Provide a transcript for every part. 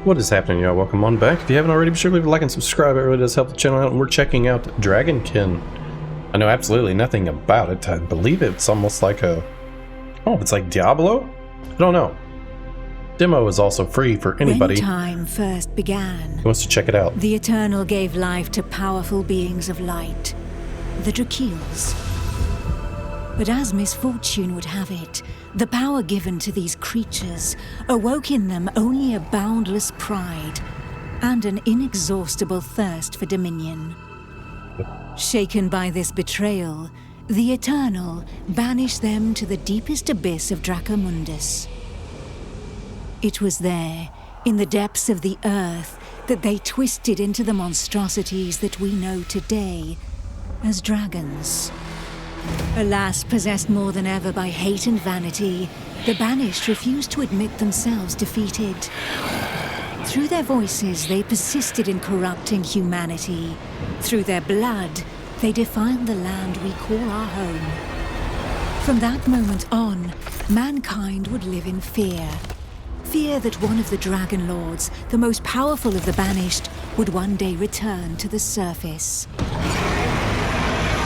What is happening, y'all? Welcome on back. If you haven't already, be sure to leave a like and subscribe. It really does help the channel out. And we're checking out Dragonkin. I know absolutely nothing about it. I believe it's almost like a... Oh, it's like Diablo? I don't know. Demo is also free for anybody When time first began, who wants to check it out. the Eternal gave life to powerful beings of light, the Dracones. But as misfortune would have it, the power given to these creatures awoke in them only a boundless pride and an inexhaustible thirst for dominion. Shaken by this betrayal, the Eternal banished them to the deepest abyss of Dracomundus. It was there, in the depths of the earth, that they twisted into the monstrosities that we know today as dragons. Alas, possessed more than ever by hate and vanity, the Banished refused to admit themselves defeated. Through their voices, they persisted in corrupting humanity. Through their blood, they defiled the land we call our home. From that moment on, mankind would live in fear. Fear that one of the Dragon Lords, the most powerful of the Banished, would one day return to the surface.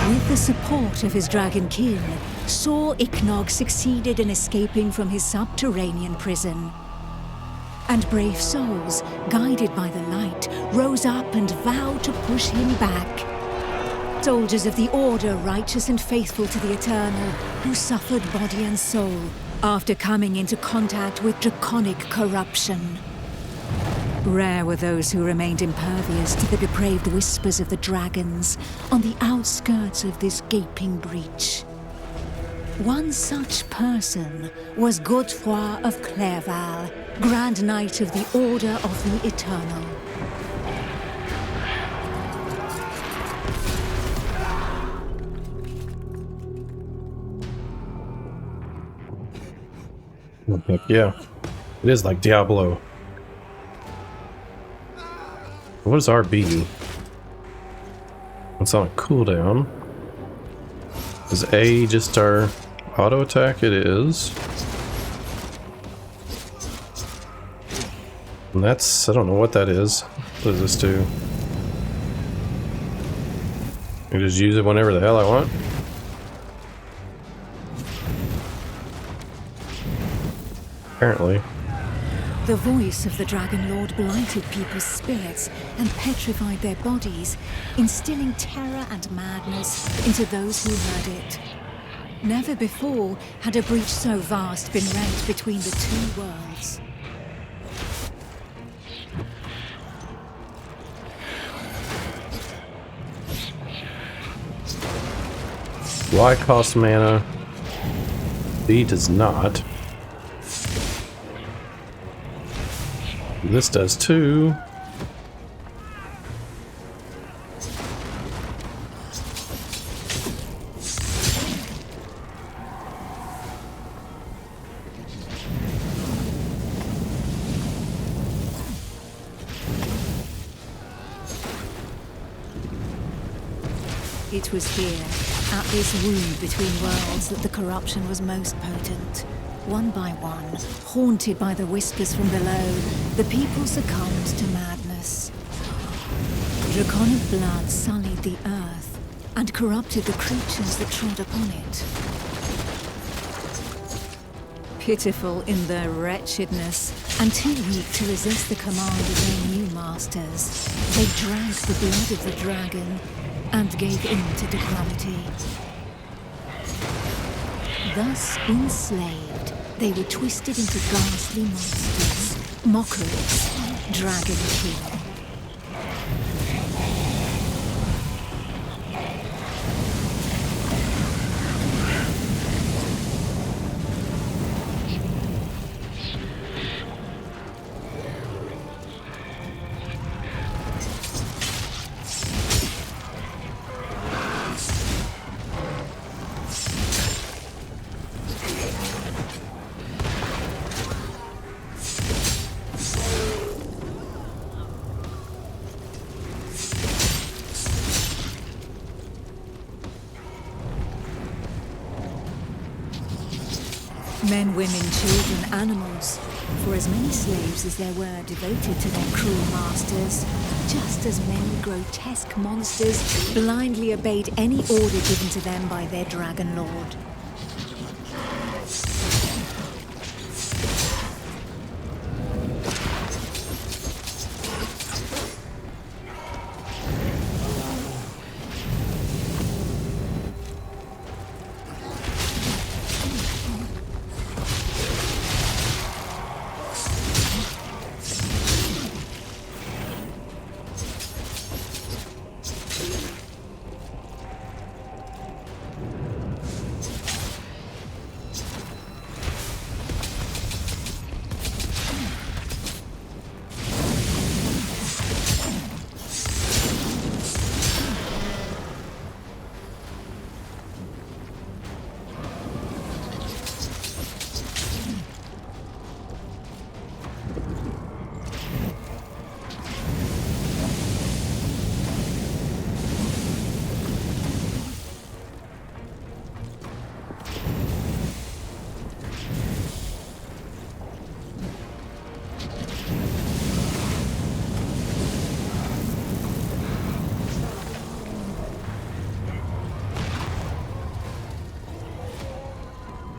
With the support of his Dragonkin, Saw Ichnog succeeded in escaping from his subterranean prison. And brave souls, guided by the light, rose up and vowed to push him back. Soldiers of the Order, righteous and faithful to the Eternal, who suffered body and soul after coming into contact with draconic corruption. Rare were those who remained impervious to the depraved whispers of the dragons on the outskirts of this gaping breach. One such person was Godefroy of Clerval, Grand Knight of the Order of the Eternal. Heck yeah. It is like Diablo. What is RB? It's on a cooldown. Is A just our auto attack? It is. And that's, I don't know what that is. What does this do? I just use it whenever the hell I want. Apparently. The voice of the Dragon Lord blighted people's spirits and petrified their bodies, instilling terror and madness into those who heard it. Never before had a breach so vast been rent between the two worlds. Y costs mana. B does not. This does too. It was here, at this wound between worlds, that the corruption was most potent. One by one, haunted by the whispers from below, the people succumbed to madness. Draconic blood sullied the earth and corrupted the creatures that trod upon it. Pitiful in their wretchedness, and too weak to resist the command of their new masters, they drank the blood of the dragon and gave in to depravity. Thus enslaved, they were twisted into ghastly monsters, mockeries, Dragonkin. Men, women, children, animals, For as many slaves as there were devoted to their cruel masters, just as many grotesque monsters blindly obeyed any order given to them by their dragon lord.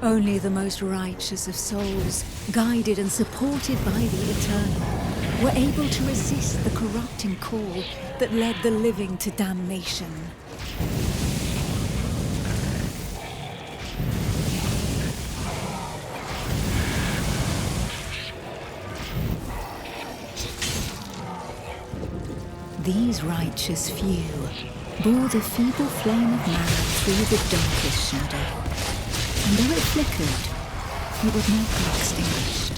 Only the most righteous of souls, guided and supported by the Eternal, were able to resist the corrupting call that led the living to damnation. These righteous few bore the feeble flame of man through the darkest shadow. And though it flickered, it would not be extinguished.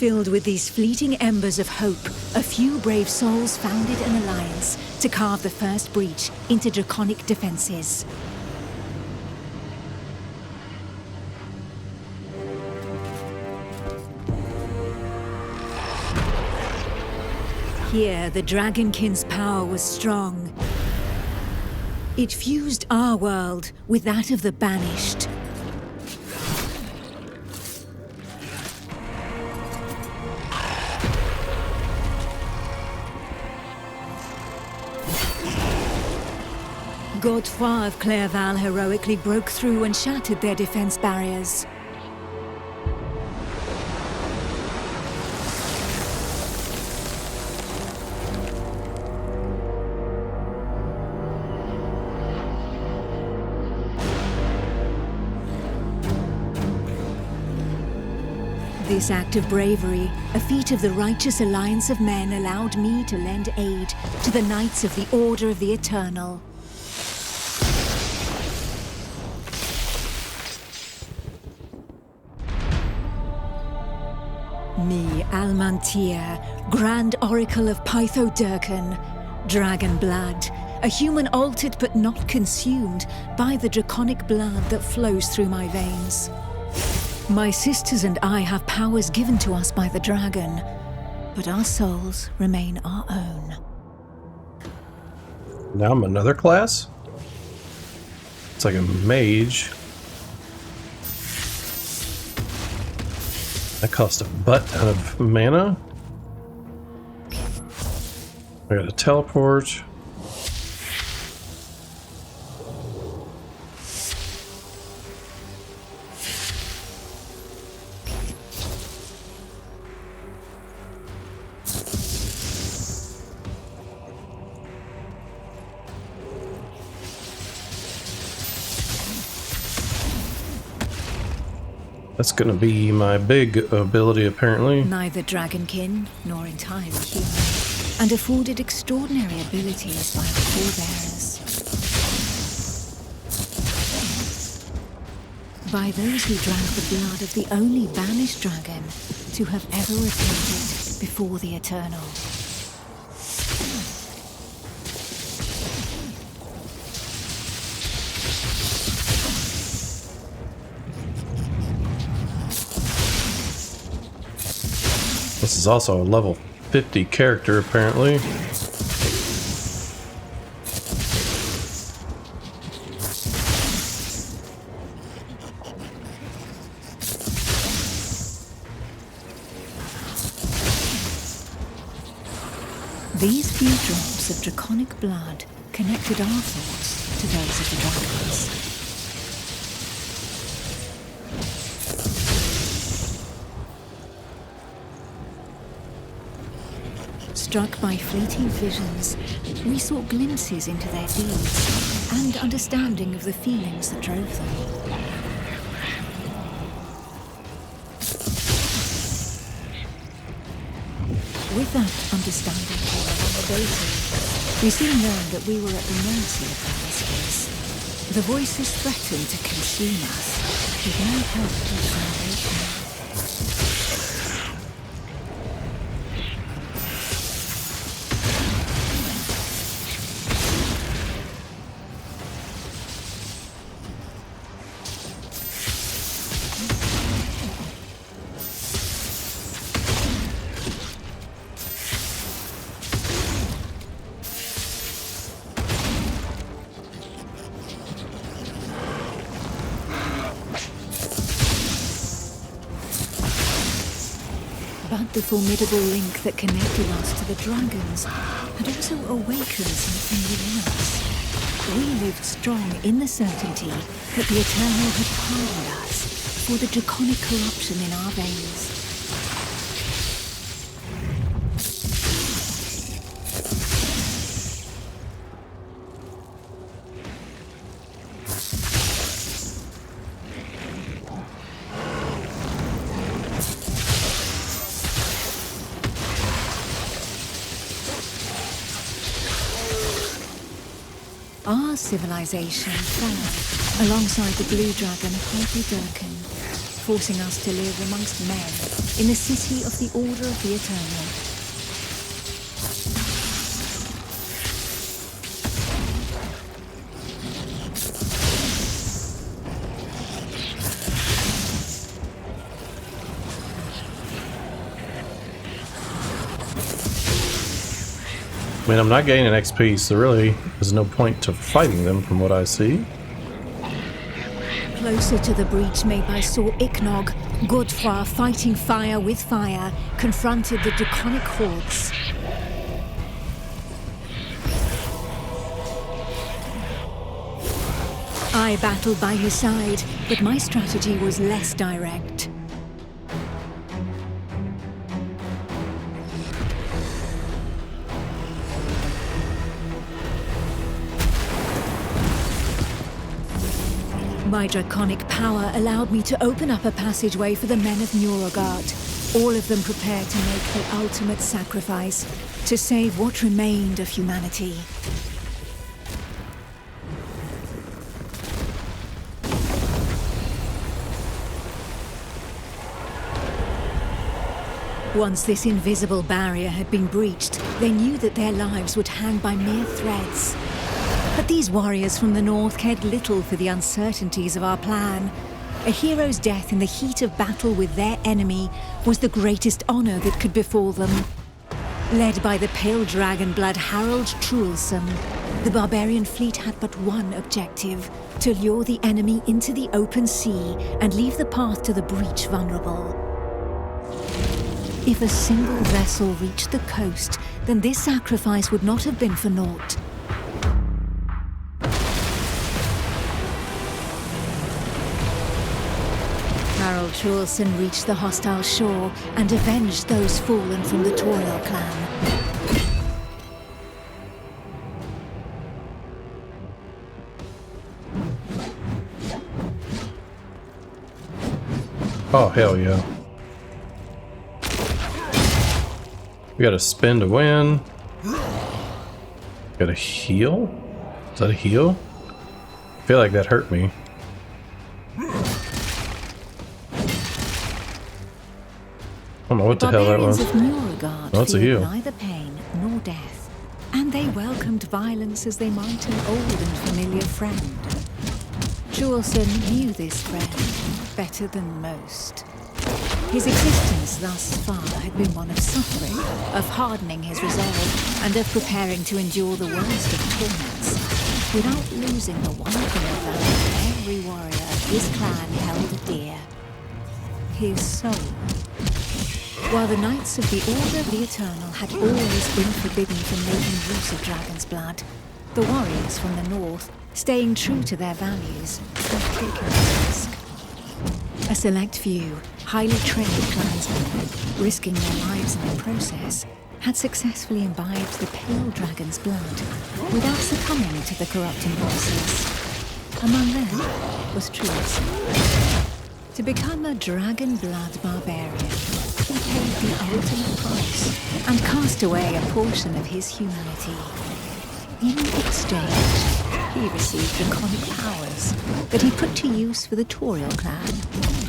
Filled with these fleeting embers of hope, a few brave souls founded an alliance to carve the first breach into draconic defenses. Here, the Dragonkin's power was strong. It fused our world with that of the Banished. Godefroy of Clairval heroically broke through and shattered their defense barriers. This act of bravery, a feat of the righteous alliance of men, allowed me to lend aid to the Knights of the Order of the Eternal. Me, Almantir, Grand Oracle of Pythodurcan, Dragon Blood, a human altered but not consumed by the draconic blood that flows through my veins. My sisters and I have powers given to us by the dragon, but our souls remain our own. Now I'm another class? It's like a mage. That cost a butt ton of mana. I gotta teleport. That's gonna be my big ability, apparently. Neither dragonkin nor entirely human, and afforded extraordinary abilities by the forebearers. By those who drank the blood of the only banished dragon to have ever appeared before the Eternal. This is also a level 50 character, apparently. These few drops of draconic blood connected our thoughts to those of the dragons. Struck by fleeting visions, we saw glimpses into their deeds and understanding of the feelings that drove them. With that understanding or vulnerability, we soon learned that we were at the mercy of their whispers. The voices threatened to consume us with no help or salvation. But the formidable link that connected us to the dragons had also awakened something within us. We lived strong in the certainty that the Eternal had pardoned us for the draconic corruption in our veins. Our civilization fell alongside the blue dragon Dragonkin, forcing us to live amongst men in the city of the Order of the Eternal. I mean, I'm not gaining XP, so really there's no point to fighting them from what I see. Closer to the breach made by Sir Ichnog, Godfrey, fighting fire with fire, confronted the draconic hordes. I battled by his side, but my strategy was less direct. My draconic power allowed me to open up a passageway for the men of Nurogard, all of them prepared to make the ultimate sacrifice to save what remained of humanity. Once this invisible barrier had been breached, they knew that their lives would hang by mere threads. But these warriors from the north cared little for the uncertainties of our plan. A hero's death in the heat of battle with their enemy was the greatest honor that could befall them. Led by the pale dragon blood Harold Truelson, the barbarian fleet had but one objective: to lure the enemy into the open sea and leave the path to the breach vulnerable. If a single vessel reached the coast, then this sacrifice would not have been for naught. Harold Truelson reached the hostile shore and avenged those fallen from the Toriel clan. Oh, hell yeah. We gotta spin to win. Gotta heal? Is that a heal? I feel like that hurt me. don't know what the hell that was. Barbarians of Nuragard That's a feared heal. neither pain nor death, and they welcomed violence as they might an old and familiar friend. Juleson knew this friend better than most. His existence thus far had been one of suffering, of hardening his resolve, and of preparing to endure the worst of torments, without losing the one thing of value every warrior of his clan held dear: his soul. While the Knights of the Order of the Eternal had always been forbidden from making use of dragon's blood, the warriors from the north, staying true to their values, had taken the risk. A select few, highly trained clansmen, risking their lives in the process, had successfully imbibed the pale dragon's blood without succumbing to the corrupting process. Among them was Truus. To become a dragon blood barbarian, he paid the ultimate price and cast away a portion of his humanity. In exchange, he received draconic powers that he put to use for the Toriel clan,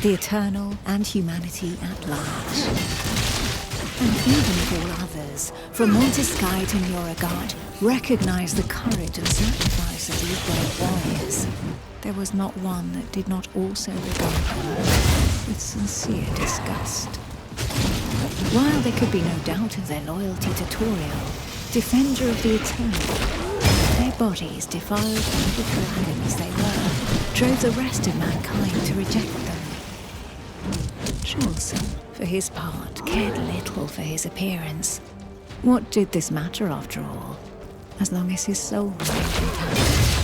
the Eternal, and humanity at large. And even if all others, from Montesky to Nuragard, recognized the courage and sacrifice of these brave warriors, there was not one that did not also regard them with sincere disgust. While there could be no doubt of their loyalty to Toriel, defender of the Eternal, their bodies, defiled by the dragons they were, drove the rest of mankind to reject them. Juleson, for his part, cared little for his appearance. What did this matter after all, as long as his soul remained intact?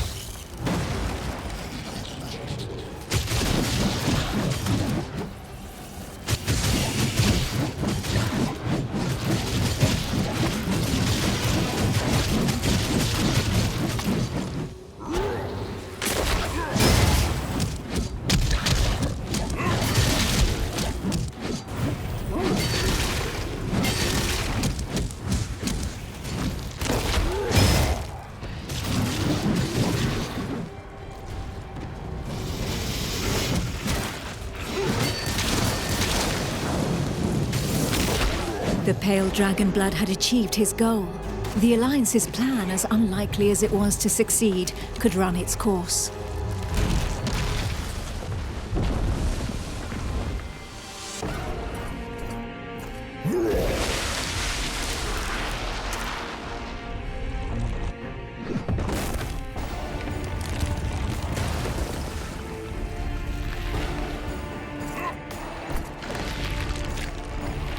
The pale dragon blood had achieved his goal. The Alliance's plan, as unlikely as it was to succeed, could run its course.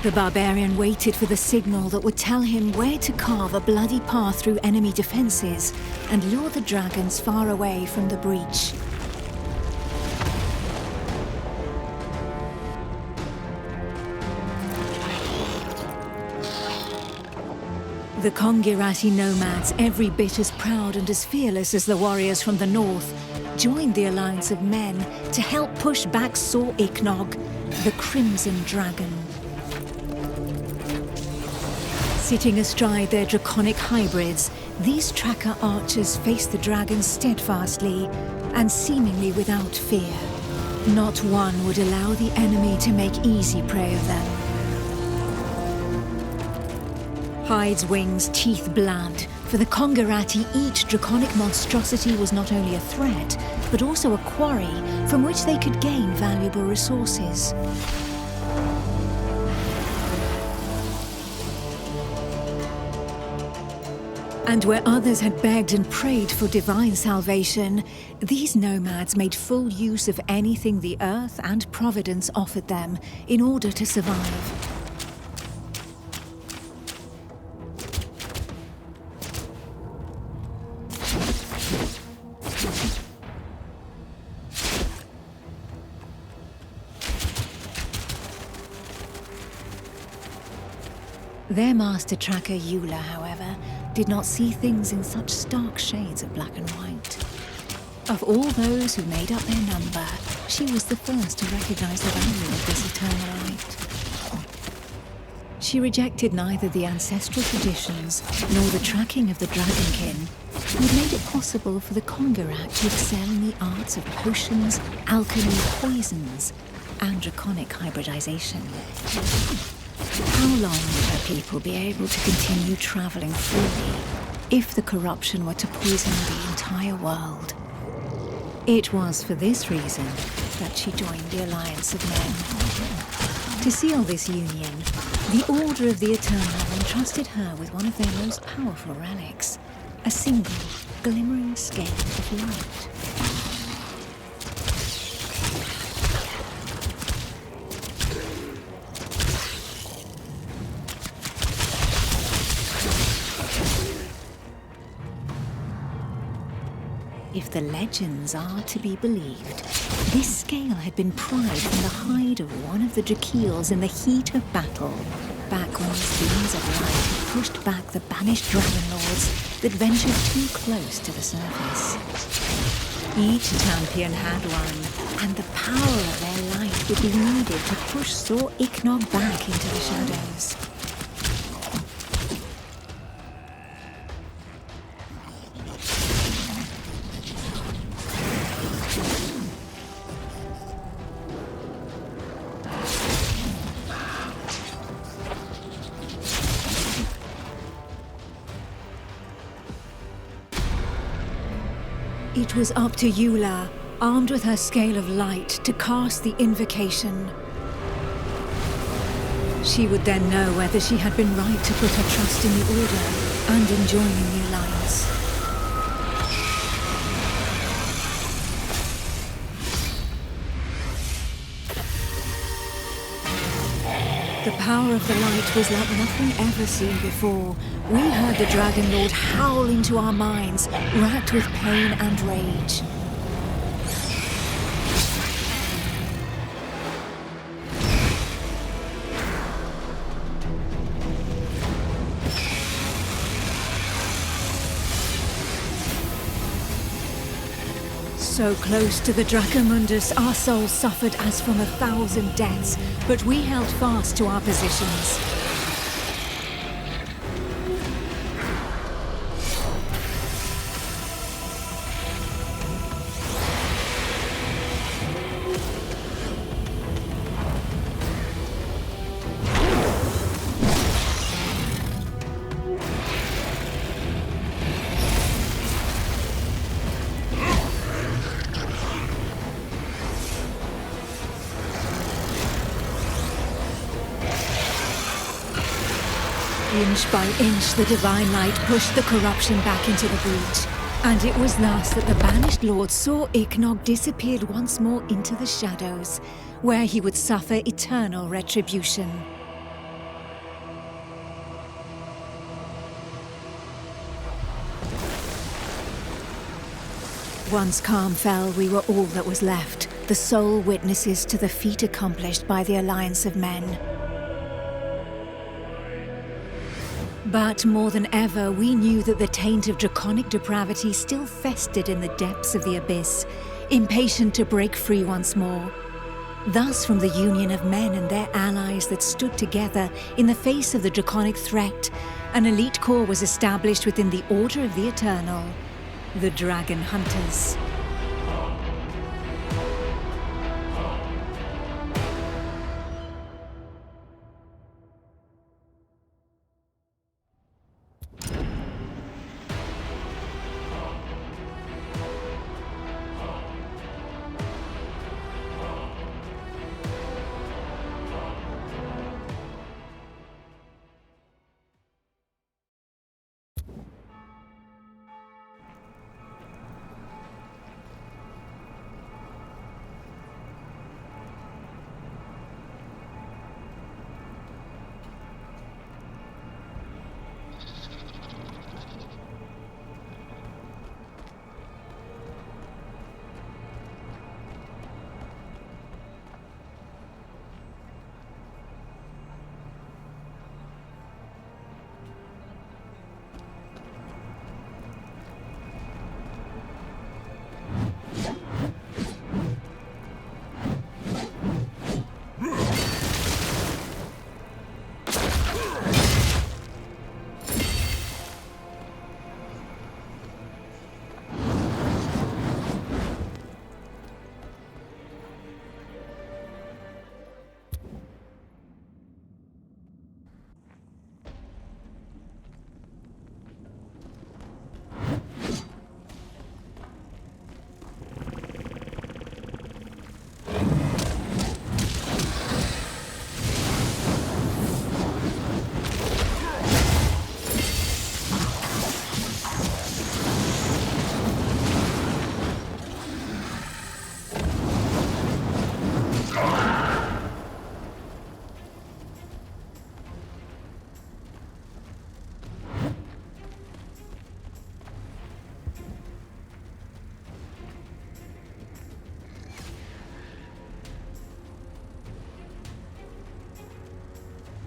The barbarian waited for the signal that would tell him where to carve a bloody path through enemy defenses and lure the dragons far away from the breach. The Kongirati nomads, every bit as proud and as fearless as the warriors from the north, joined the alliance of men to help push back Sor Iknog, the Crimson Dragon. Sitting astride their draconic hybrids, these tracker archers faced the dragons steadfastly and seemingly without fear. Not one would allow the enemy to make easy prey of them. Hides, wings, teeth, blood. For the Kongirati, each draconic monstrosity was not only a threat, but also a quarry from which they could gain valuable resources. And where others had begged and prayed for divine salvation, these nomads made full use of anything the earth and providence offered them in order to survive. Their master tracker, Eula, however, did not see things in such stark shades of black and white. Of all those who made up their number, she was the first to recognize the value of this eternal light. She rejected neither the ancestral traditions nor the tracking of the Dragonkin, who had made it possible for the Kongirat to excel in the arts of potions, alchemy, poisons, and draconic hybridization. How long would her people be able to continue traveling freely if the corruption were to poison the entire world? It was for this reason that she joined the Alliance of Men. To seal this union, the Order of the Eternal entrusted her with one of their most powerful relics, a single, glimmering scale of light. If the legends are to be believed, this scale had been pried from the hide of one of the Drakeels in the heat of battle, back when these beings of light had pushed back the banished dragon lords that ventured too close to the surface. Each champion had one, and the power of their light would be needed to push Sir Ichnog back into the shadows. It was up to Eula, armed with her scale of light, to cast the invocation. She would then know whether she had been right to put her trust in the Order and in joining the Alliance. The power of the light was like nothing ever seen before. We heard the Dragon Lord howl into our minds, racked with pain and rage. So close to the Dracomundus, our souls suffered as from 1,000 deaths, but we held fast to our positions. Inch by inch, the divine light pushed the corruption back into the breach, and it was thus that the banished lord Sir Ichnog disappeared once more into the shadows, where he would suffer eternal retribution. Once calm fell, we were all that was left, the sole witnesses to the feat accomplished by the Alliance of Men. But more than ever, we knew that the taint of draconic depravity still festered in the depths of the abyss, impatient to break free once more. Thus, from the union of men and their allies that stood together in the face of the draconic threat, an elite corps was established within the Order of the Eternal, the Dragon Hunters.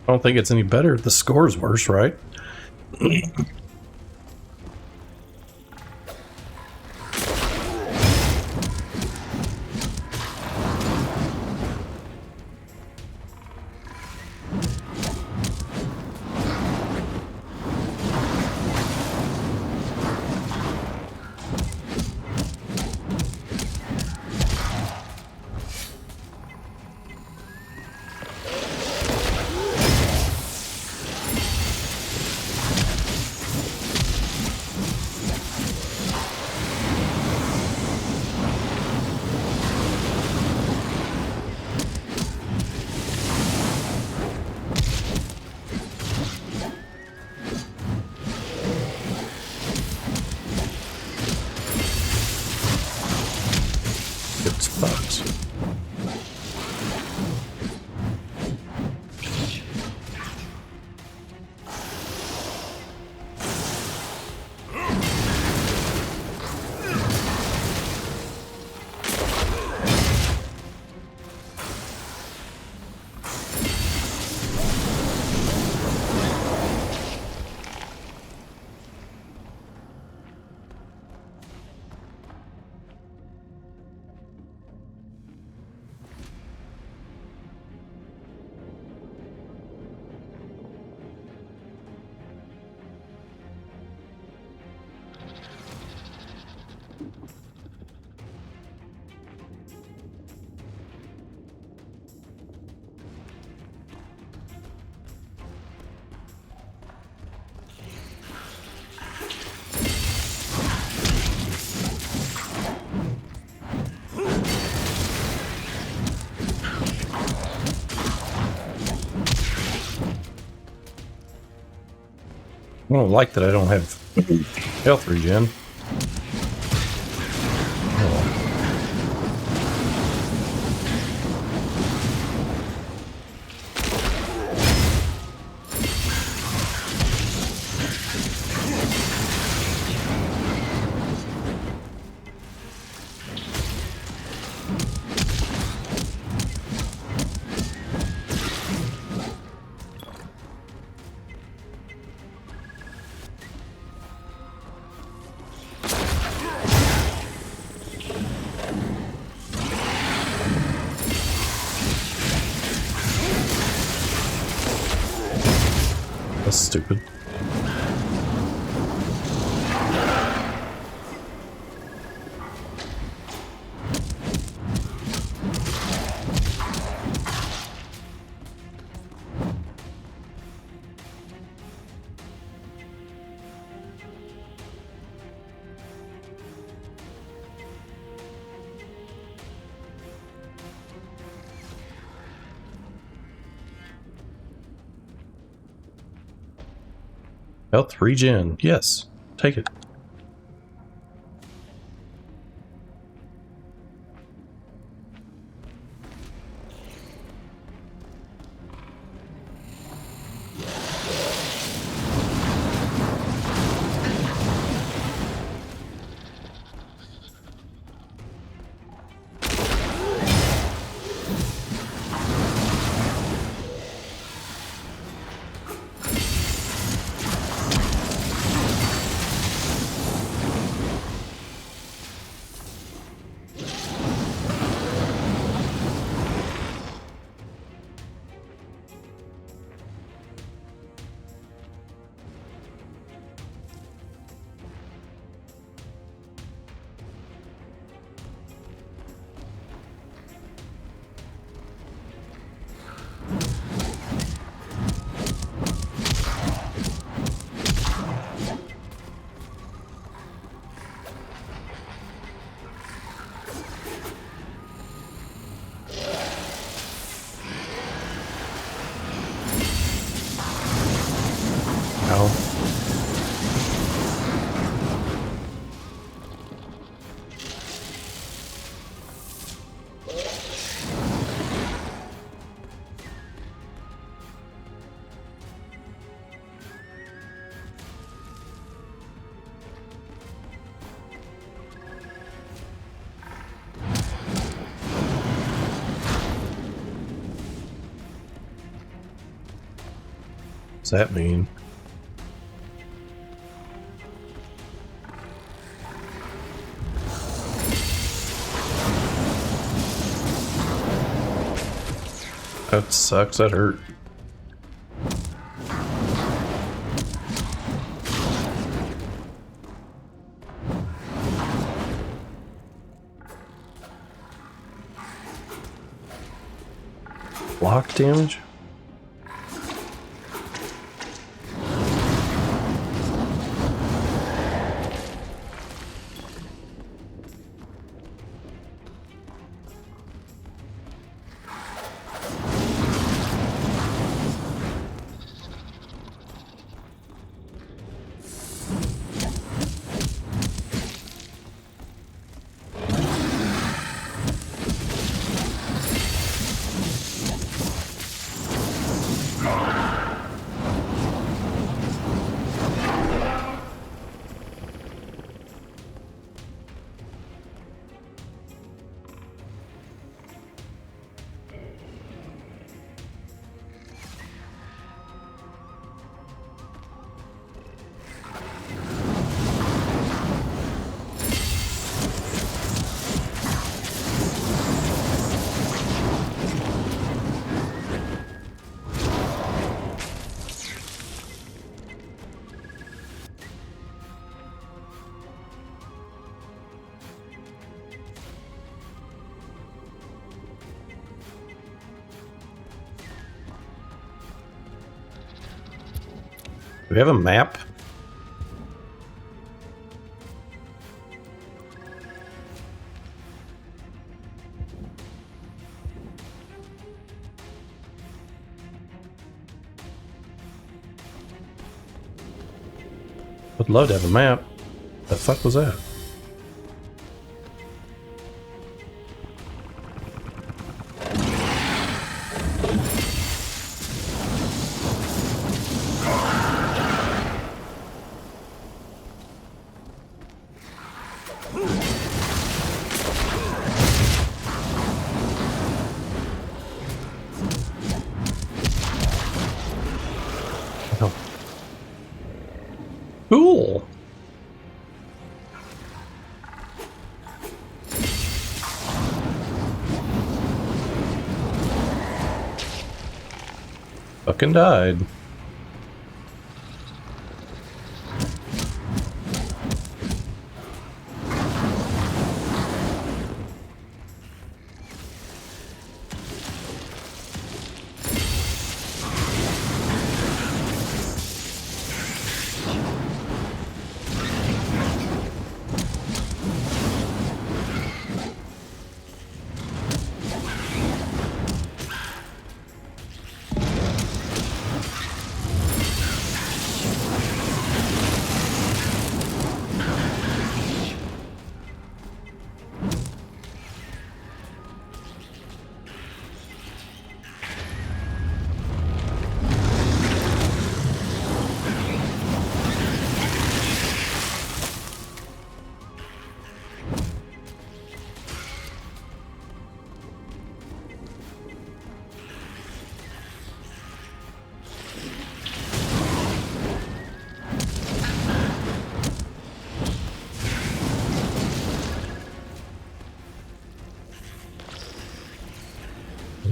I don't think it's any better if the score's worse, right? It's fucked. I don't like that I don't have health regen. That's stupid. Health regen, yes, take it. What's that mean? That sucks, that hurt. Block damage? Do we have a map? Would love to have a map. The fuck was that? Cool. Fucking died.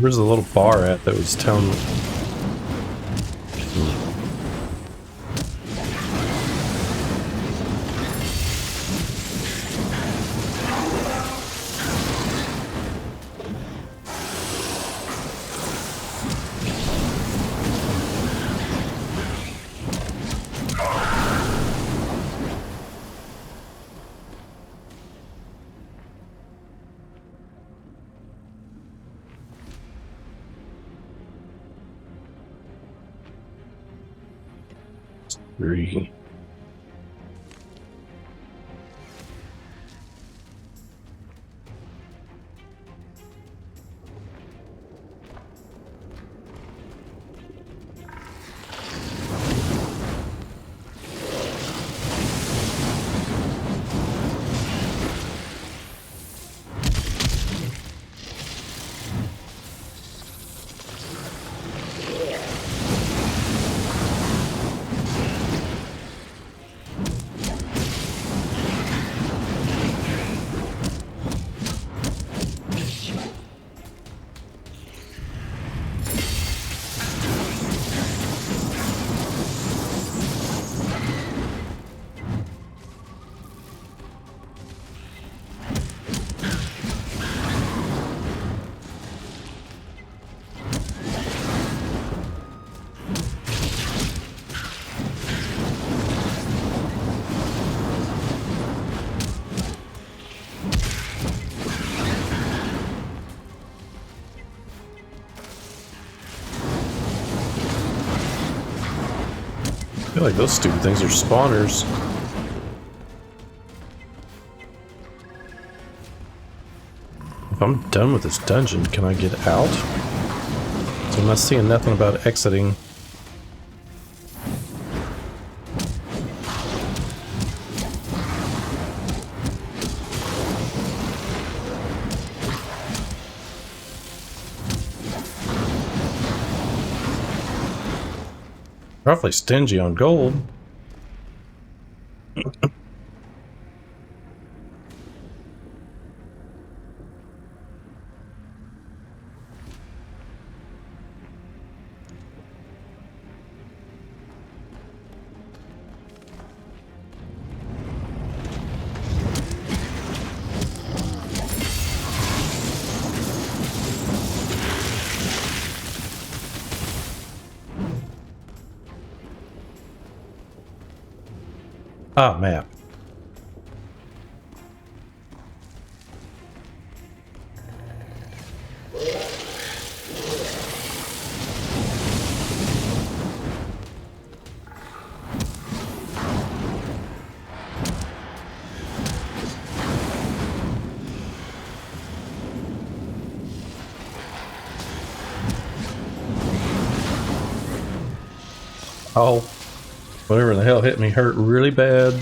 Where's the little bar at that was telling me? Three. I feel like those stupid things are spawners. If I'm done with this dungeon, can I get out? So I'm not seeing nothing about exiting. Awfully stingy on gold. Ah, map. Oh, whatever the hell hit me hurt really bad.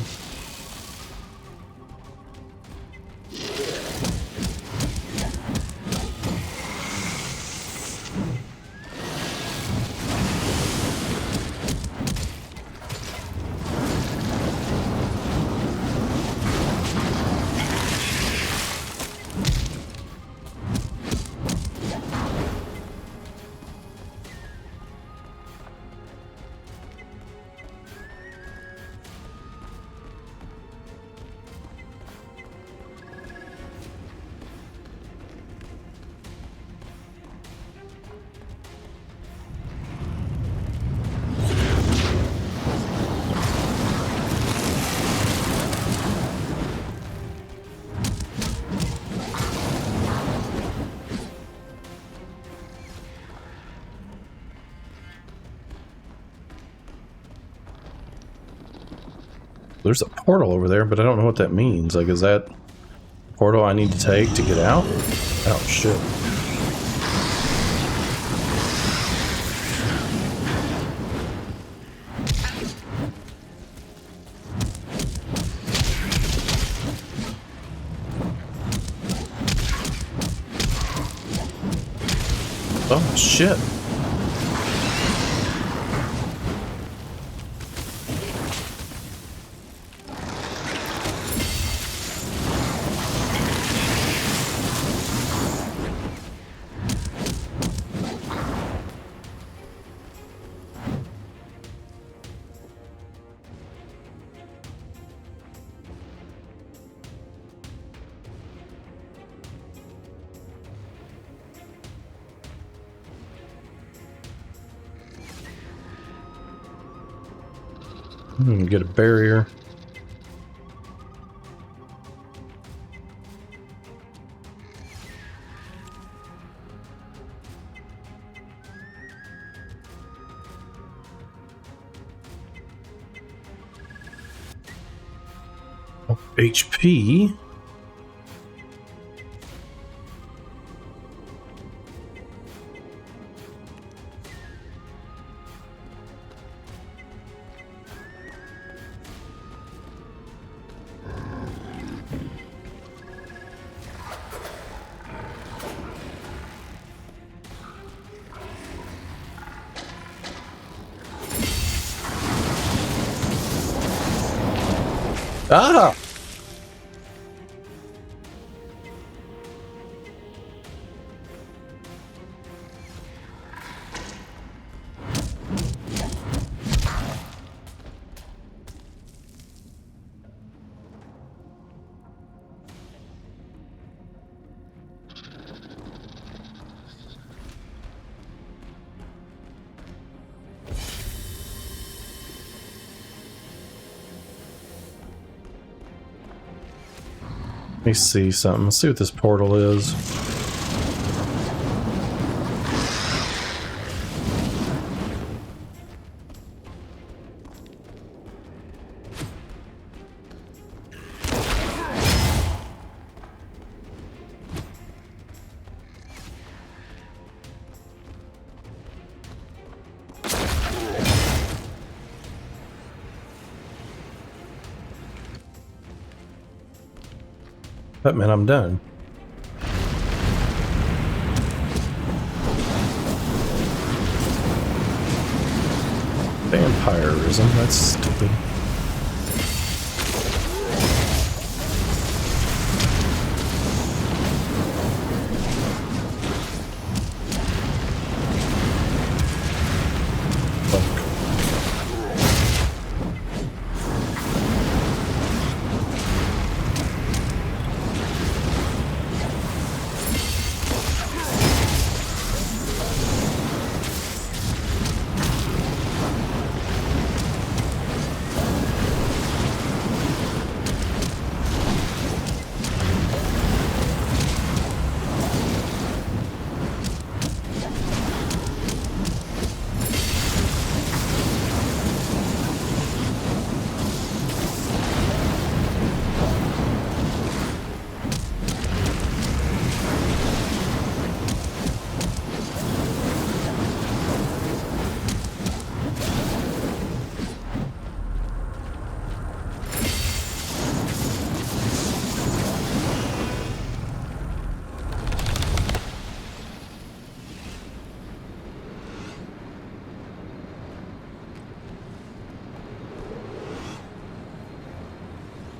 There's a portal over there, but I don't know what that means. Like, is that a portal I need to take to get out? Oh, shit. Oh, shit. Get a barrier. Oh, HP. Ah! Let me see something. Let's see what this portal is. That meant I'm done. Vampirism, that's stupid.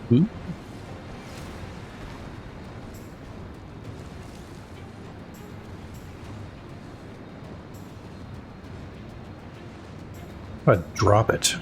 Hmm? I'd drop it.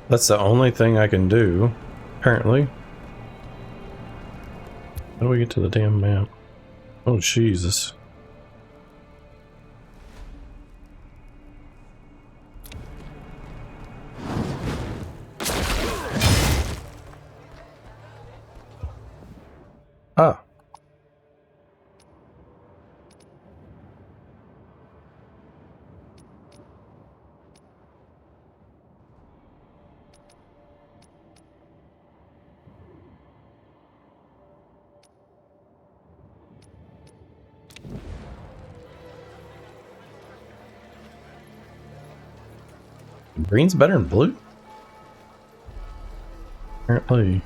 That's the only thing I can do, apparently. How do we get to the damn map? Oh, Jesus. Ah. Green's better than blue? Apparently.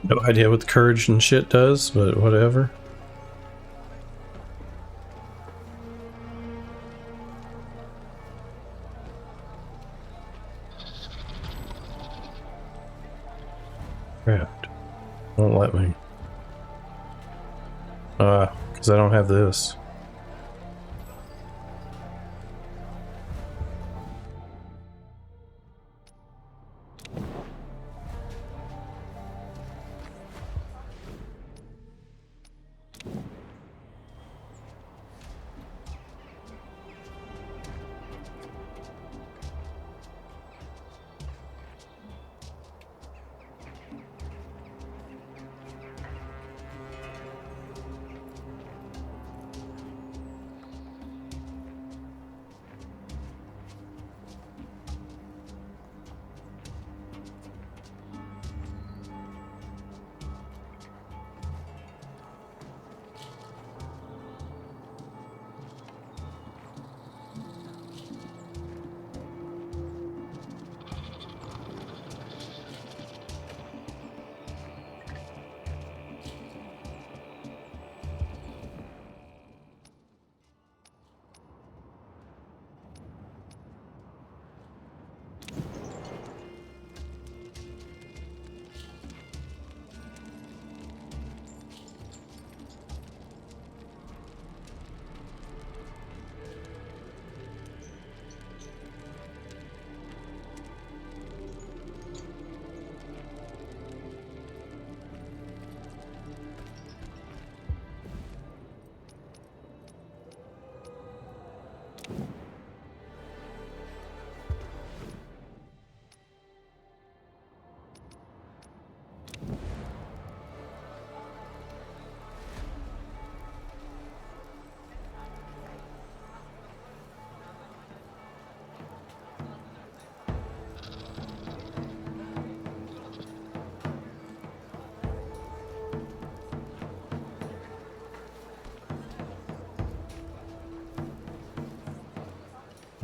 No idea what the courage and shit does, but whatever. Crap. Won't let me. Because I don't have this.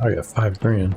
I got 5 grand.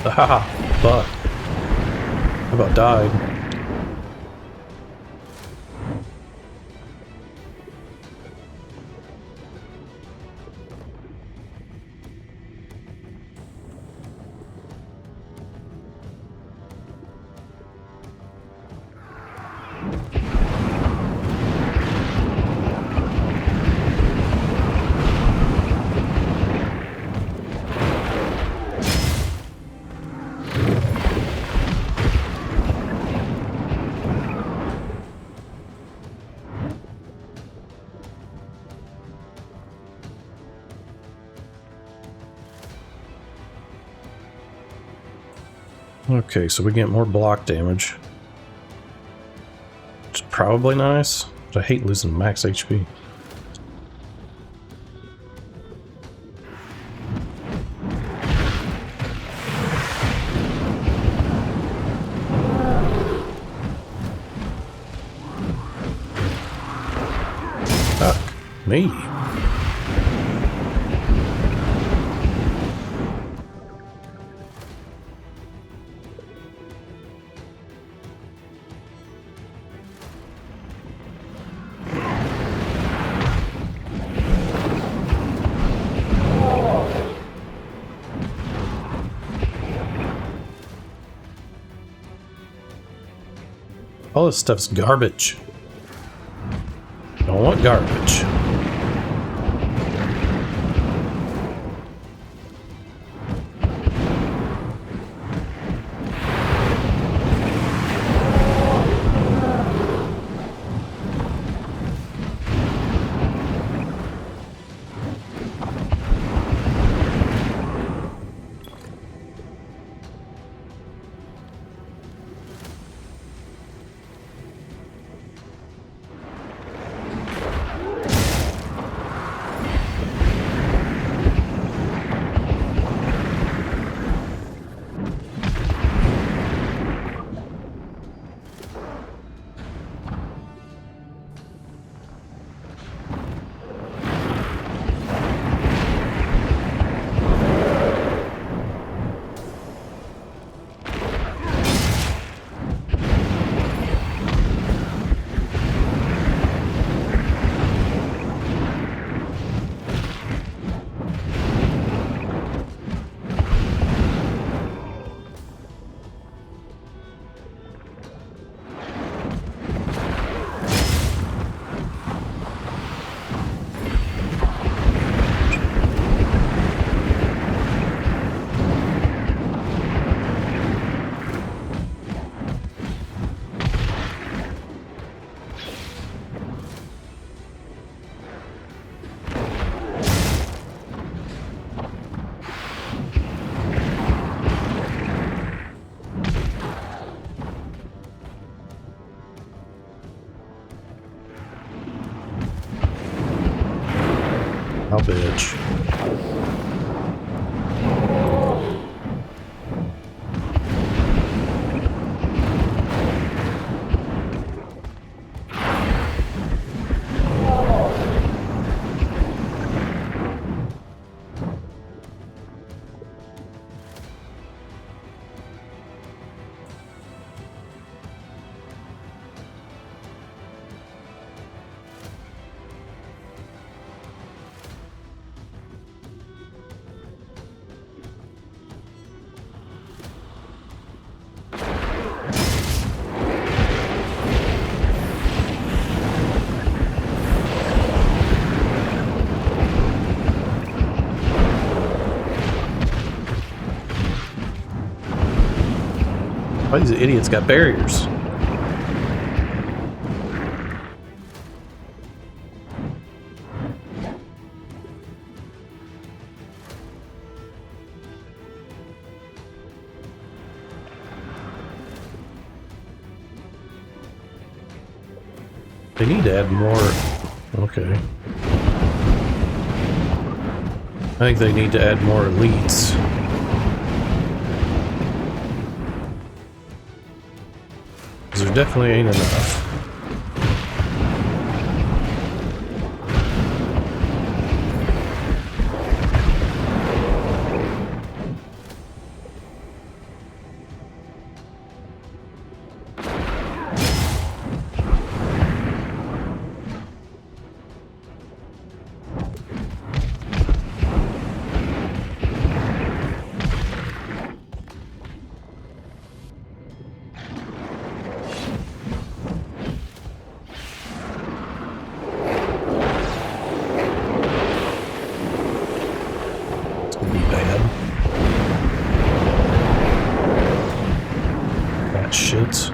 Haha, fuck. I about died. Okay, so we get more block damage. Which is probably nice, but I hate losing max HP. Fuck me. All this stuff's garbage. Don't want garbage. Oh, bitch. Why these idiots got barriers? They need to add more. Okay. I think they need to add more elites. Because there definitely ain't enough. Shit.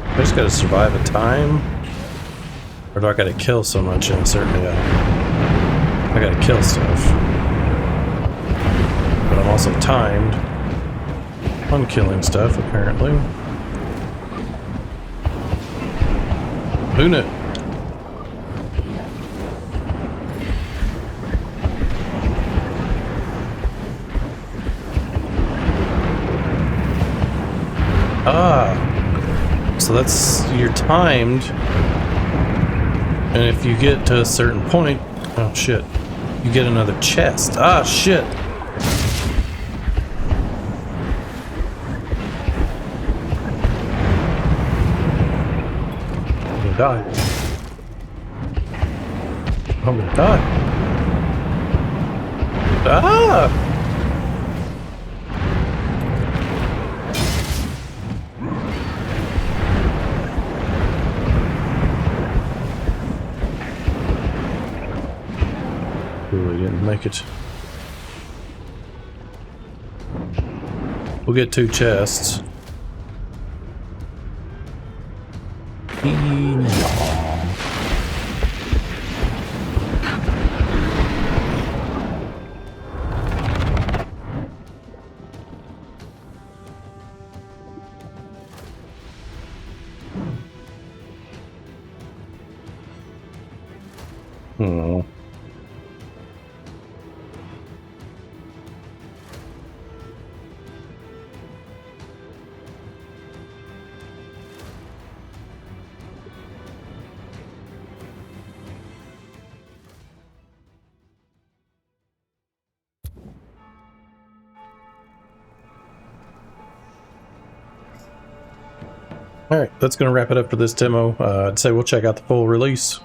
I just gotta survive a time? Or do I gotta kill so much in a certain area? I gotta kill stuff. But I'm also timed on killing stuff, apparently. Who knew? Ah, so that's, you're timed, and if you get to a certain point, oh shit, you get another chest. Ah shit. Die. I'm gonna die. Ah! Really didn't make it. We'll get 2 chests. Hmm. Alright, that's going to wrap it up for this demo. I'd say we'll check out the full release.